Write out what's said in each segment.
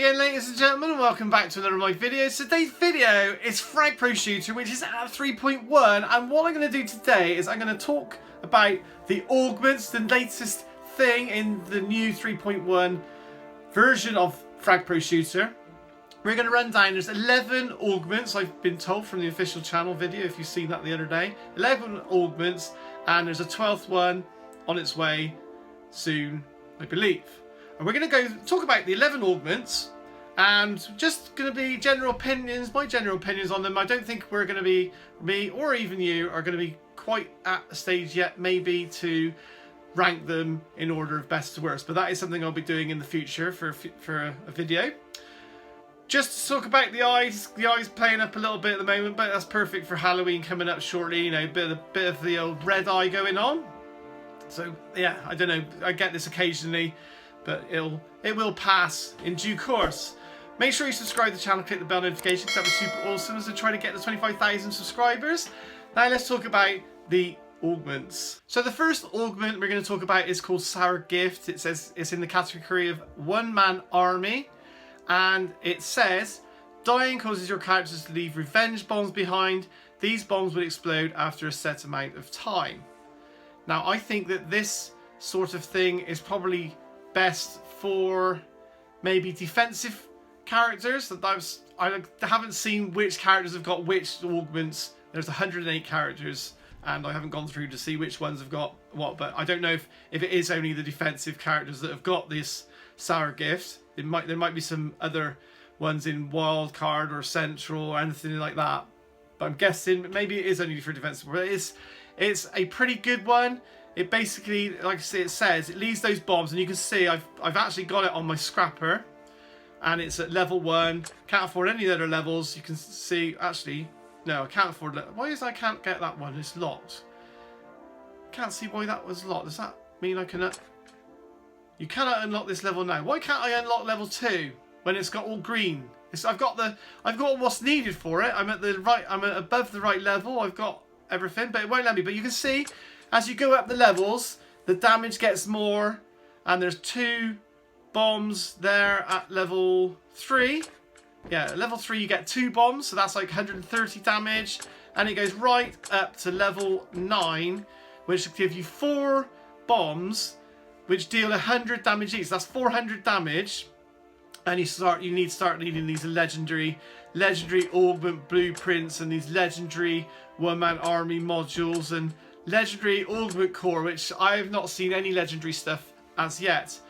again, ladies and gentlemen, and welcome back to another of my videos. Today's video is Frag Pro Shooter, which is at 3.1, and what I'm going to do today is I'm going to talk about the Augments, the latest thing in the new 3.1 version of Frag Pro Shooter. We're going to run down, there's 11 Augments, I've been told from the official channel video, if you've seen that the other day. 11 Augments, and there's a 12th one on its way soon, I believe. And we're going to go talk about the 11 Augments, and just going to be general opinions, my general opinions on them. I don't think we're going to be, me or even you, are going to be quite at a stage yet, maybe, to rank them in order of best to worst. But that is something I'll be doing in the future for a video. Just to talk about the eyes playing up a little bit at the moment, but that's perfect for Halloween coming up shortly. You know, bit of the old red eye going on. So yeah, I don't know, I get this occasionally, but it will pass in due course. Make sure you subscribe to the channel, click the bell notification, because that was super awesome as I try to get to 25,000 subscribers. Now let's talk about the Augments. So the first Augment we're going to talk about is called Sour Gift. It says it's in the category of one-man army, and it says dying causes your characters to leave revenge bombs behind. These bombs will explode after a set amount of time. Now I think that this sort of thing is probably best for maybe defensive characters. I haven't seen which characters have got which Augments. There's 108 characters, and I haven't gone through to see which ones have got what, but I don't know if it is only the defensive characters that have got this Sour Gift. There might be some other ones in Wild Card or Central or anything like that, but I'm guessing maybe it is only for defensive. But it's a pretty good one. It basically, like I say, it says it leaves those bombs, and you can see I've actually got it on my scrapper, and it's at level 1. Can't afford any other levels. You can see, actually, no, I can't afford it. Why is I can't get that one? It's locked. Can't see why that was locked. Does that mean I can? You cannot unlock this level now. Why can't I unlock level 2 when it's got all green? I've got what's needed for it. I'm above the right level. I've got everything, but it won't let me. But you can see, as you go up the levels, the damage gets more, and there's 2 bombs there at level 3. Yeah, at level 3 you get 2 bombs, so that's like 130 damage, and it goes right up to level 9, which will give you 4 bombs, which deal 100 damage each. That's 400 damage, and you need to start needing these legendary Augment blueprints, and these legendary one-man army modules, and legendary Augment core, which I have not seen any legendary stuff as yet.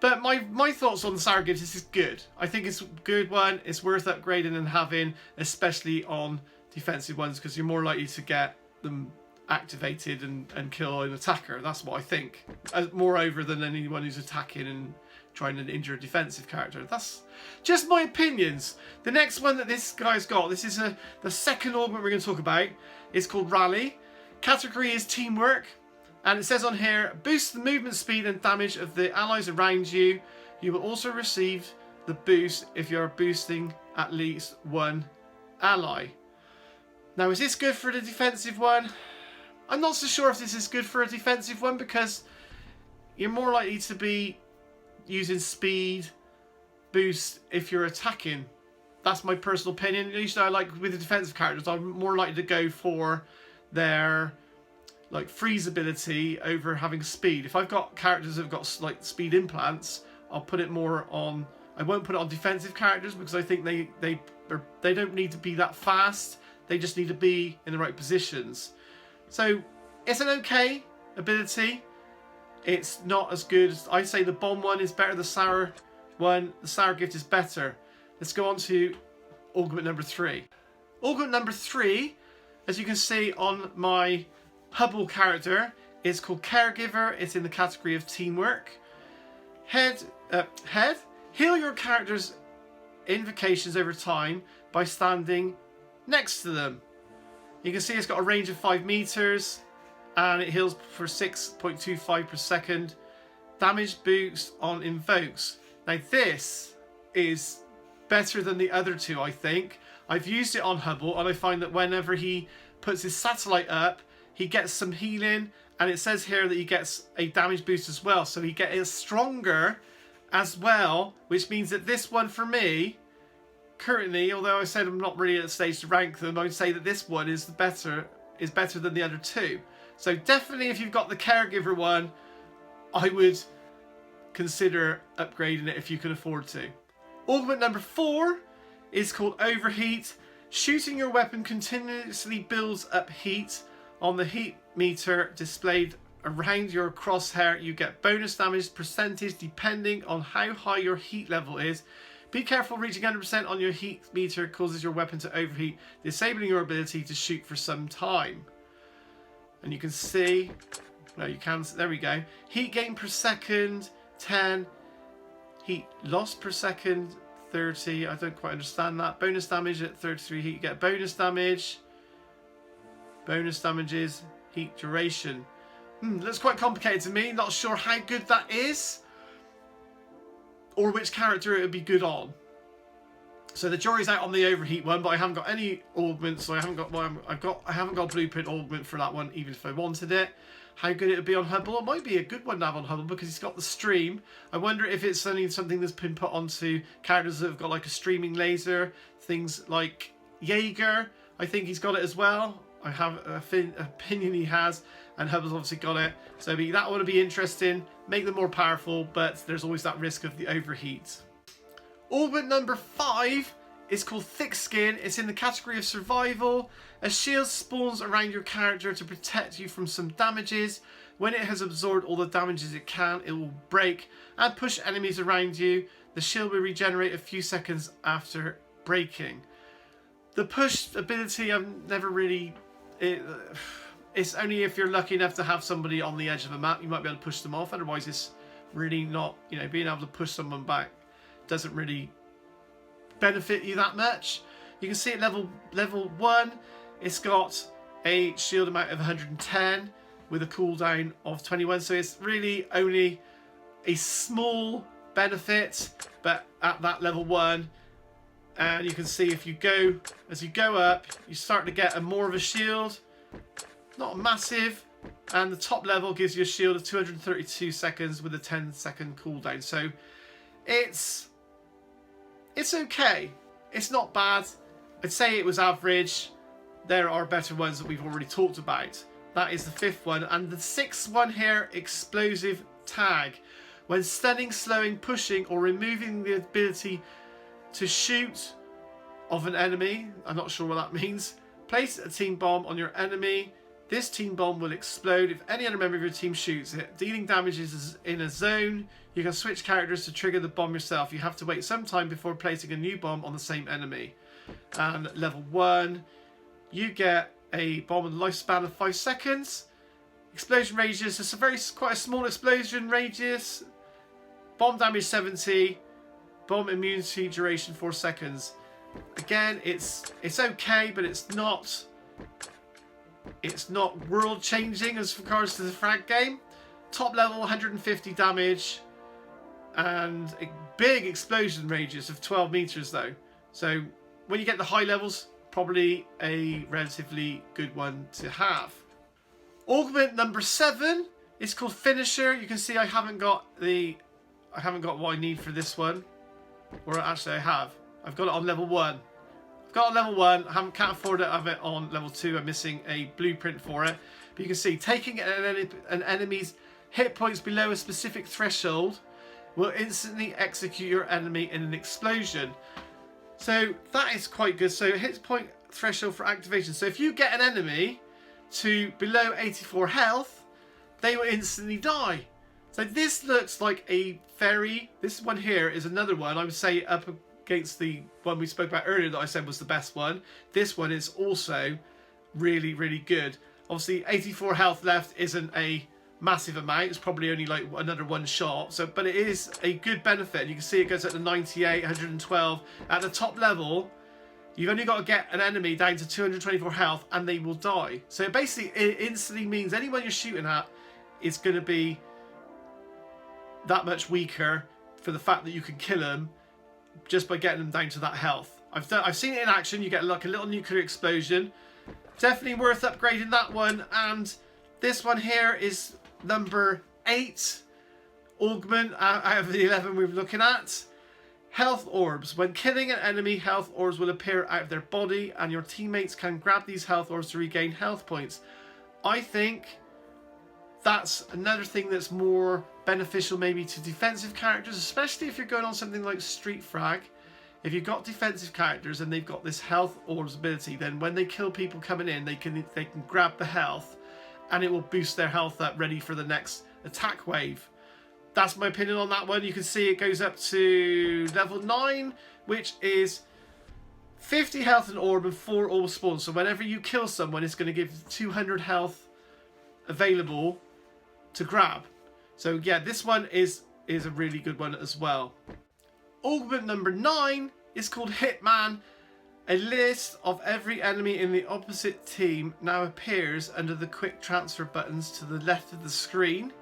But my thoughts on the Sour Gift is it's good. I think it's a good one. It's worth upgrading and having, especially on defensive ones, because you're more likely to get them activated and kill an attacker. That's what I think. Moreover than anyone who's attacking and trying to injure a defensive character. That's just my opinions. The next one that this guy's got, this is the second Augment we're going to talk about. It's called Rally. Category is Teamwork. And it says on here, boost the movement speed and damage of the allies around you. You will also receive the boost if you are boosting at least one ally. Now, is this good for the defensive one? I'm not so sure if this is good for a defensive one, because you're more likely to be using speed boost if you're attacking. That's my personal opinion. Usually I like, with the defensive characters, I'm more likely to go for their like freeze ability over having speed. If I've got characters that have got like speed implants, I'll put it more on. I won't put it on defensive characters, because I think they don't need to be that fast. They just need to be in the right positions. So it's an okay ability. It's not as good as, I say the bomb one is better. The sour one, the Sour Gift, is better. Let's go on to Augment number 3. Augment number 3, as you can see on my Hubble character, is called Caregiver. It's in the category of Teamwork. Heal your character's invocations over time by standing next to them. You can see it's got a range of 5 meters, and it heals for 6.25 per second. Damage boost on invokes. Now this is better than the other 2, I think. I've used it on Hubble, and I find that whenever he puts his satellite up, he gets some healing, and it says here that he gets a damage boost as well. So he gets stronger as well, which means that this one for me, currently, although I said I'm not really at the stage to rank them, I would say that this one is better than the other two. So definitely if you've got the Caregiver one, I would consider upgrading it if you can afford to. Augment number 4 is called Overheat. Shooting your weapon continuously builds up heat. On the heat meter displayed around your crosshair, you get bonus damage percentage depending on how high your heat level is. Be careful, reaching 100% on your heat meter causes your weapon to overheat, disabling your ability to shoot for some time. And you can see, no, you can, there we go. Heat gain per second, 10. Heat loss per second, 30. I don't quite understand that. Bonus damage at 33 heat, you get bonus damage. Bonus damages, heat duration. Looks quite complicated to me. Not sure how good that is, or which character it would be good on. So the jury's out on the Overheat one, but I haven't got any augments, so I haven't got I haven't got a blueprint augment for that one, even if I wanted it. How good it would be on Hubble? It might be a good one to have on Hubble because it's got the stream. I wonder if it's only something that's been put onto characters that have got like a streaming laser. Things like Jaeger, I think he's got it as well. I have an opinion he has, and Hubble's obviously got it. So that would be interesting. Make them more powerful, but there's always that risk of the overheat. Augment number 5 is called Thick Skin. It's in the category of survival. A shield spawns around your character to protect you from some damages. When it has absorbed all the damages it can, it will break and push enemies around you. The shield will regenerate a few seconds after breaking. The push ability, I've never really... It's only if you're lucky enough to have somebody on the edge of a map, you might be able to push them off. Otherwise, it's really not, being able to push someone back doesn't really benefit you that much. You can see at level 1, it's got a shield amount of 110 with a cooldown of 21. So it's really only a small benefit, but at that level 1. And you can see as you go up, you start to get more of a shield. Not massive. And the top level gives you a shield of 232 seconds with a 10-second cooldown. So it's okay. It's not bad. I'd say it was average. There are better ones that we've already talked about. That is the 5th one. And the 6th one here, Explosive Tag. When stunning, slowing, pushing, or removing the ability to shoot of an enemy, I'm not sure what that means, place a team bomb on your enemy. This team bomb will explode if any other member of your team shoots it. Dealing damages in a zone. You can switch characters to trigger the bomb yourself. You have to wait some time before placing a new bomb on the same enemy. And level 1, you get a bomb with a lifespan of 5 seconds. Explosion radius, it's quite a small explosion radius. Bomb damage 70. Bomb immunity duration 4 seconds. Again, it's okay, but it's not world changing as regards to the Frag game. Top level 150 damage and a big explosion radius of 12 meters though. So when you get the high levels, probably a relatively good one to have. Augment number 7 is called Finisher. You can see I haven't got what I need for this one. Or actually I have. I've got it on level 1. I've got it on level 1. I can't afford to have it on level 2. I'm missing a blueprint for it. But you can see taking an enemy's hit points below a specific threshold will instantly execute your enemy in an explosion. So that is quite good. So hit point threshold for activation. So if you get an enemy to below 84 health, they will instantly die. So this looks like this one here is another one I would say up against the one we spoke about earlier that I said was the best one. This one is also really, really good. Obviously 84 health left isn't a massive amount. It's probably only like another one shot. But it is a good benefit. You can see it goes up to 98, 112. At the top level, you've only got to get an enemy down to 224 health and they will die. So basically it instantly means anyone you're shooting at is going to be that much weaker for the fact that you can kill them just by getting them down to that health. I've seen it in action. You get like a little nuclear explosion. Definitely worth upgrading that one. And this one here is number 8. augment out of the 11 we're looking at. Health orbs. When killing an enemy, health orbs will appear out of their body and your teammates can grab these health orbs to regain health points. I think that's another thing that's more beneficial maybe to defensive characters, especially if you're going on something like Street Frag. If you've got defensive characters and they've got this health orbs ability, then when they kill people coming in, they can grab the health and it will boost their health up ready for the next attack wave. That's my opinion on that one. You can see it goes up to level 9, which is 50 health and orb and 4 orb spawns. So whenever you kill someone, it's going to give 200 health available to grab. So yeah, this one is a really good one as well. Augment number 9 is called Hitman. A list of every enemy in the opposite team now appears under the quick transfer buttons to the left of the screen.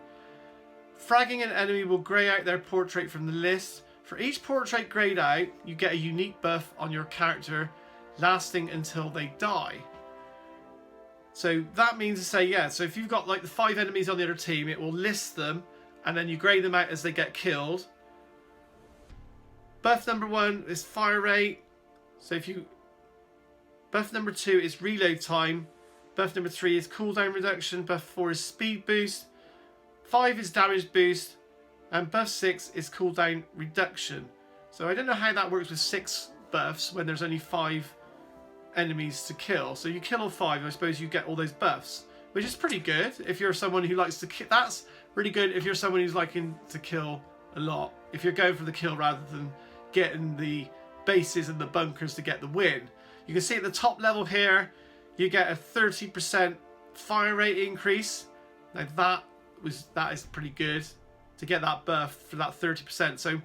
Fragging an enemy will grey out their portrait from the list. For each portrait greyed out, you get a unique buff on your character, lasting until they die. So that means to say, yeah, so if you've got like the 5 enemies on the other team, it will list them, and then you grey them out as they get killed. Buff number 1 is fire rate. So if you... Buff number 2 is reload time. Buff number 3 is cooldown reduction. Buff 4 is speed boost. 5 is damage boost, and buff 6 is cooldown reduction. So I don't know how that works with 6 buffs when there's only 5 enemies to kill. So you kill all 5, I suppose you get all those buffs, which is pretty good if you're someone who likes to kill. That's really good if you're someone who's liking to kill a lot. If you're going for the kill rather than getting the bases and the bunkers to get the win. You can see at the top level here, you get a 30% fire rate increase. Now that is pretty good to get that buff for that 30%. So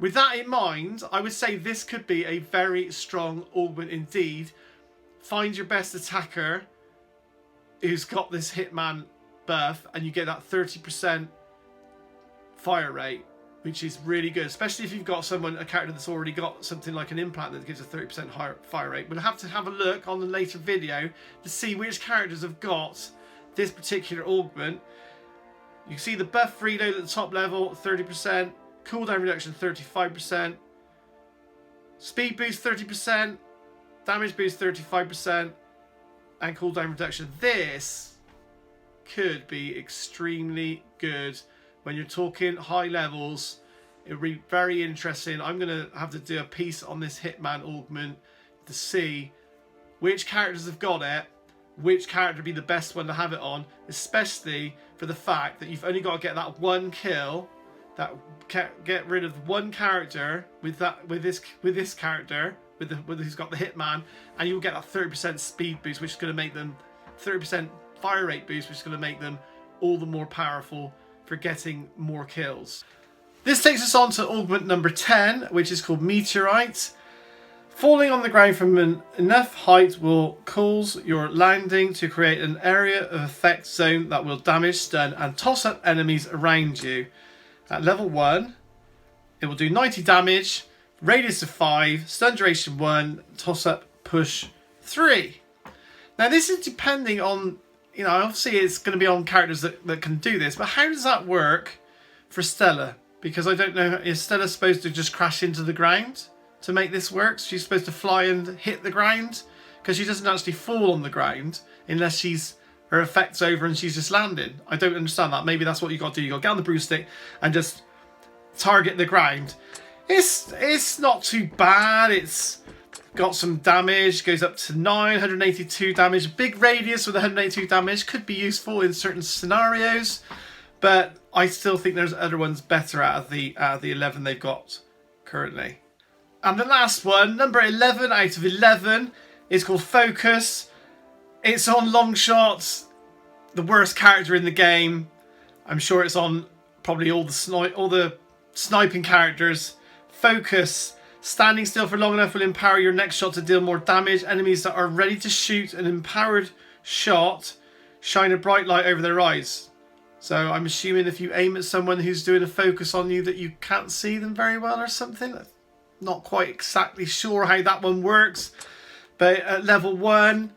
with that in mind, I would say this could be a very strong augment indeed. Find your best attacker who's got this Hitman buff and you get that 30% fire rate, which is really good, especially if you've got a character that's already got something like an implant that gives a 30% higher fire rate. We'll have to have a look on the later video to see which characters have got this particular augment. You can see the buff reload at the top level, 30%, cooldown reduction 35%, speed boost 30%, damage boost 35%, and cooldown reduction. This could be extremely good when you're talking high levels. It would be very interesting. I'm going to have to do a piece on this Hitman augment to see which characters have got it, which character would be the best one to have it on, especially for the fact that you've only got to get that one kill, that get rid of one character with this character who's got the Hitman, and you'll get that 30% speed boost, which is going to make them 30% fire rate boost, which is going to make them all the more powerful for getting more kills. This takes us on to augment number 10, which is called Meteorite. Falling on the ground from enough height will cause your landing to create an area of effect zone that will damage, stun, and toss up enemies around you. At level 1, it will do 90 damage, radius of 5, stun duration 1, toss up push 3. Now this is depending on, obviously it's going to be on characters that can do this, but how does that work for Stella? Because I don't know, is Stella supposed to just crash into the ground to make this work? She's supposed to fly and hit the ground? Because she doesn't actually fall on the ground unless her effect's over and she's just landing. I don't understand that. Maybe that's what you got to do. You got to get on the broomstick and just target the ground. It's not too bad. It's got some damage, goes up to 982 damage. Big radius with 182 damage could be useful in certain scenarios, but I still think there's other ones better out of the 11 they've got currently. And the last one, number 11 out of 11, is called Focus. It's on long shots, the worst character in the game. I'm sure it's on probably all the sniping characters. Focus. Standing still for long enough will empower your next shot to deal more damage. Enemies that are ready to shoot an empowered shot shine a bright light over their eyes. So I'm assuming if you aim at someone who's doing a focus on you that you can't see them very well or something. Not quite exactly sure how that one works. But at level 1,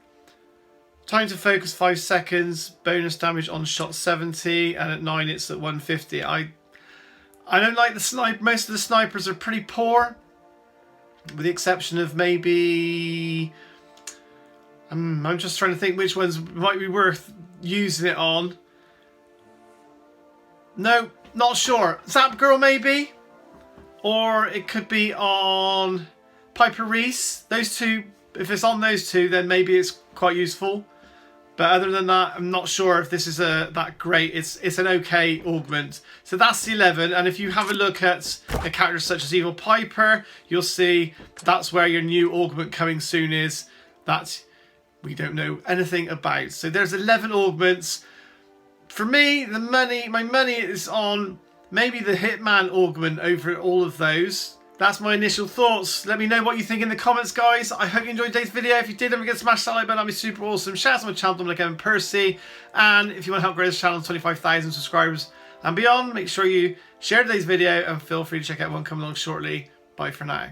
time to focus 5 seconds, bonus damage on shot 70, and at 9 it's at 150. I don't like the sniper. Most of the snipers are pretty poor, with the exception of maybe... I'm just trying to think which ones might be worth using it on. No, not sure. Zap Girl maybe? Or it could be on Piper Reese. Those two, if it's on those two, then maybe it's quite useful. But other than that, I'm not sure if this is that great. It's an okay augment. So that's the 11. And if you have a look at a character such as Evil Piper, you'll see that's where your new augment coming soon is. That we don't know anything about. So there's 11 augments. For me, my money is on maybe the Hitman augment over all of those. That's my initial thoughts. Let me know what you think in the comments, guys. I hope you enjoyed today's video. If you did, don't forget to smash that like button. That'd be super awesome. Shout out to my channel, like Evan Percy. And if you want to help grow this channel to 25,000 subscribers and beyond, make sure you share today's video and feel free to check out one coming along shortly. Bye for now.